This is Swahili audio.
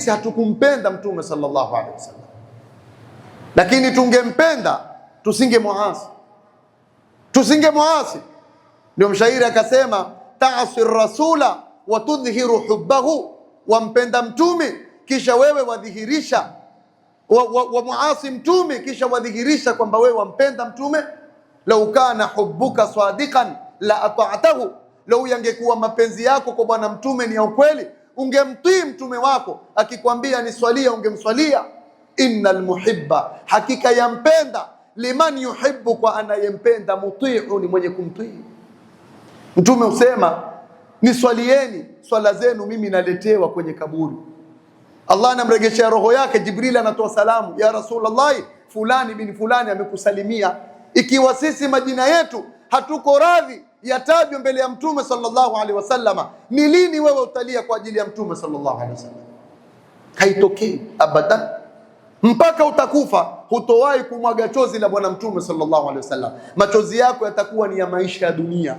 hatukumpenda Mtume sallallahu alaihi wasallam, lakini tungempenda tusingemuasi. Ndio mshairi akasema, ta'si rasula wa tudhhiru hubbahu, wampenda mtume kisha wewe wadhihirisha wa muasi mtume kisha wadhihirisha kwamba wewe wampenda mtume. Lau kana hubbuka sadiqan la ata'tahu, lau yangekuwa mapenzi yako kwa bwana mtume ni ya ukweli, ungemtii mtume wako. Akikwambia niswalia, ungemswalia. Innal muhibba, hakika yampenda, liman yuhibbu, kwa anayempenda, muti'u, ni mwenye kumtii. Mtume usema niswalieni, swala zenu mimi naletewa kwenye kaburi. Allah anamregeshea roho yake, Jibril anatoa salamu, ya Rasulullah, fulani bin fulani amekusalimia. Ikiwa sisi majina yetu hatuko radhi yatajwe mbele ya Mtume sallallahu alaihi wasallama, ni lini wewe utalia kwa ajili ya Mtume sallallahu alaihi wasallam? Haitokei abadan. Mpaka utakufa hutowahi kumwaga chozi la bwana Mtume sallallahu alaihi wasallam. Machozi yako yatakuwa ni ya maisha ya dunia.